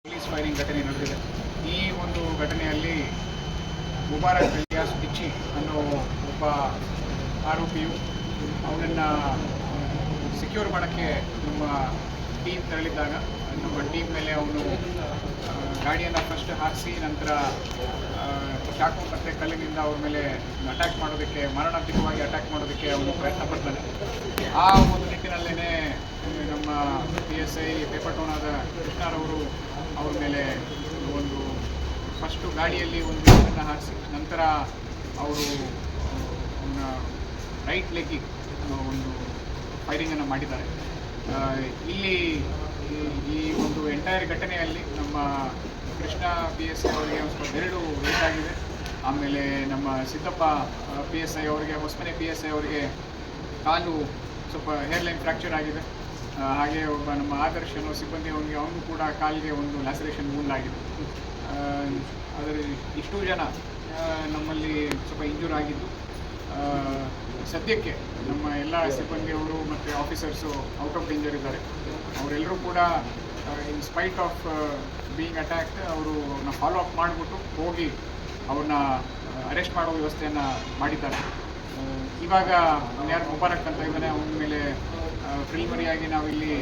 Police firing ಘಟನೆ ನಡೆದಿದೆ. ಈ ಒಂದು ಘಟನೆಯಲ್ಲಿ ಮುಬಾರಕ್ ಇಲಿಯಾಸ್ ಬಿಚ್ಚಿ ಅನ್ನೋ ಒಬ್ಬ ಆರೋಪಿಯು ಅವನನ್ನು ಸೆಕ್ಯೂರ್ ಮಾಡೋಕ್ಕೆ ನಮ್ಮ ಟೀಮ್ ತೆರಳಿದ್ದಾಗ ನಮ್ಮ ಟೀಮ್ ಮೇಲೆ ಅವನು ಗಾಡಿಯನ್ನು ಫಸ್ಟ್ ಹಾರಿಸಿ ನಂತರ ಚಾಕು ಮತ್ತು ಕಲ್ಲಿನಿಂದ ಅವ್ರ ಮೇಲೆ ಅಟ್ಯಾಕ್ ಮಾಡೋದಕ್ಕೆ, ಮಾರಣಾಂತಿಕವಾಗಿ ಅಟ್ಯಾಕ್ ಮಾಡೋದಕ್ಕೆ ಅವನು ಪ್ರಯತ್ನ ಪಡ್ತಾನೆ. ಆ ಒಂದು ನಿಟ್ಟಿನಲ್ಲೇ ನಮ್ಮ PSI ಪೇಪರ್ಟೋನಾದ ಕೃಷ್ಣರವರು ಅವ್ರ ಮೇಲೆ ಒಂದು ಫಸ್ಟು ಗಾಡಿಯಲ್ಲಿ ಒಂದು ಇದನ್ನು ಹಾರಿಸಿ ನಂತರ ಅವರು ರೈಟ್ ಲೆಗ್ಗಿಗೆ ಒಂದು ಫೈರಿಂಗನ್ನು ಮಾಡಿದ್ದಾರೆ. ಇಲ್ಲಿ ಈ ಒಂದು ಎಂಟೈರ್ ಘಟನೆಯಲ್ಲಿ ನಮ್ಮ ಕೃಷ್ಣ PSI ಅವರಿಗೆ ಸ್ವಲ್ಪ ಬೆರಳು ರೇಟಾಗಿದೆ. ಆಮೇಲೆ ನಮ್ಮ ಸಿದ್ದಪ್ಪ PSI ಅವರಿಗೆ, ಹೊಸಮನೆ PSI ಅವರಿಗೆ ಕಾಲು ಸ್ವಲ್ಪ ಹೇರ್ಲೈನ್ ಫ್ರ್ಯಾಕ್ಚರ್ ಆಗಿದೆ. ಹಾಗೆ ಒಬ್ಬ ನಮ್ಮ ಆದರ್ಶ ಅನ್ನೋ ಸಿಬ್ಬಂದಿ ಅವನಿಗೂ ಕೂಡ ಕಾಲಿಗೆ ಒಂದು ಲ್ಯಾಸರೇಷನ್ ವೂಂಡ್ ಆಗಿದೆ. ಅದರ ಇಷ್ಟೂ ಜನ ನಮ್ಮಲ್ಲಿ ಸ್ವಲ್ಪ ಇಂಜೂರ್ ಆಗಿದ್ದು, ಸದ್ಯಕ್ಕೆ ನಮ್ಮ ಎಲ್ಲ ಸಿಬ್ಬಂದಿಯವರು ಮತ್ತು ಆಫೀಸರ್ಸು ಔಟ್ ಆಫ್ ಡೇಂಜರ್ ಇದ್ದಾರೆ. ಅವರೆಲ್ಲರೂ ಕೂಡ in spite of being attacked ಅವರು ಅವ್ರನ್ನ ಫಾಲೋ ಅಪ್ ಮಾಡಿಬಿಟ್ಟು ಹೋಗಿ ಅವ್ರನ್ನ ಅರೆಸ್ಟ್ ಮಾಡೋ ವ್ಯವಸ್ಥೆಯನ್ನು ಮಾಡಿದ್ದಾರೆ. ಇವಾಗ ಯಾರು ಮುಬಾರಕ್ ಅಂತ ಇದ್ದಾನೆ ಅವನ ಮೇಲೆ ಪ್ರಿಲಿಮಿನರಿಯಾಗಿ ನಾವು ಇಲ್ಲಿ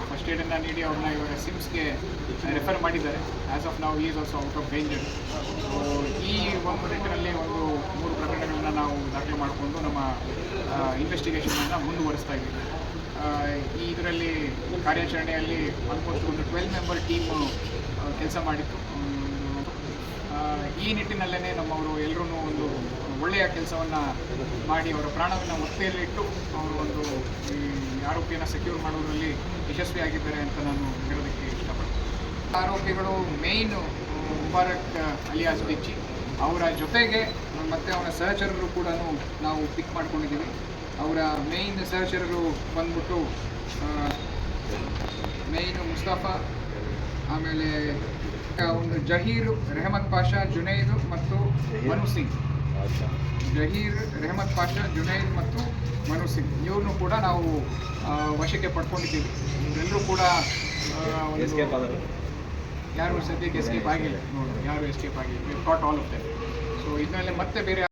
ಫಸ್ಟ್ ಏಡನ್ನು ನೀಡಿ ಅವ್ರನ್ನ ಇವಾಗ ಸಿಮ್ಸ್ಗೆ ರೆಫರ್ ಮಾಡಿದ್ದಾರೆ. ಆ್ಯಸ್ ಆಫ್ ನಾವು is also out of danger. ಈ ಒಂದು ನಿಟ್ಟಿನಲ್ಲಿ ಒಂದು 3 ಪ್ರಕರಣಗಳನ್ನು ನಾವು ದಾಖಲೆ ಮಾಡಿಕೊಂಡು ನಮ್ಮ ಇನ್ವೆಸ್ಟಿಗೇಷನನ್ನು ಮುಂದುವರಿಸ್ತಾ ಇದ್ದೀವಿ. ಇದರಲ್ಲಿ ಕಾರ್ಯಾಚರಣೆಯಲ್ಲಿ ಆಲ್ಮೋಸ್ಟ್ ಒಂದು 12 ಮೆಂಬರ್ ಟೀಮು ಕೆಲಸ ಮಾಡಿತ್ತು. ಈ ನಿಟ್ಟಿನಲ್ಲೇ ನಮ್ಮವರು ಎಲ್ಲರೂ ಒಂದು ಒಳ್ಳೆಯ ಕೆಲಸವನ್ನು ಮಾಡಿ ಅವರ ಪ್ರಾಣವನ್ನು ಒತ್ತೆಯಲ್ಲಿಟ್ಟು ಅವರು ಒಂದು ಈ ಆರೋಪಿಯನ್ನು ಸೆಕ್ಯೂರ್ ಮಾಡೋದ್ರಲ್ಲಿ ಯಶಸ್ವಿಯಾಗಿದ್ದಾರೆ ಅಂತ ನಾನು ಹೇಳೋದಕ್ಕೆ ಇಷ್ಟಪಡ್ತೀನಿ. ಆರೋಪಿಗಳು ಮೇಯ್ನು ಮುಬಾರಕ್ ಇಲಿಯಾಸ್ ಬಿಚ್ಚಿ, ಅವರ ಜೊತೆಗೆ ಮತ್ತು ಅವರ ಸಹಚರರು ಕೂಡ ನಾವು ಪಿಕ್ ಮಾಡ್ಕೊಂಡಿದ್ದೀವಿ. ಅವರ ಮೇಯ್ನ್ ಸಹಚರರು ಬಂದ್ಬಿಟ್ಟು ಮೇಯ್ನು ಮುಸ್ತಫಾ, ಆಮೇಲೆ ಒಂದು ಜಹೀರ್, ರೆಹಮತ್ ಪಾಷಾ, ಜುನೈದ್ ಮತ್ತು ಮನು ಸಿಂಗ್. ಜಹೀರ್, ರೆಹಮತ್ ಪಾಷಾ, ಜುನೈದ್ ಮತ್ತು ಮನು ಸಿಂಗ್ ಇವ್ರನ್ನೂ ಕೂಡ ನಾವು ವಶಕ್ಕೆ ಪಡ್ಕೊಂಡಿದ್ದೀವಿ. ಇವರೆಲ್ಲರೂ ಕೂಡ ಯಾರು ಸದ್ಯಕ್ಕೆ ಎಸ್ಕೇಪ್ ಆಗಿಲ್ಲ. ಯಾರು ಎಸ್ಕೇಪ್ ಆಗಿಲ್ಲ. We got all of them. So ಇದರಲ್ಲಿ ಮತ್ತೆ ಬೇರೆ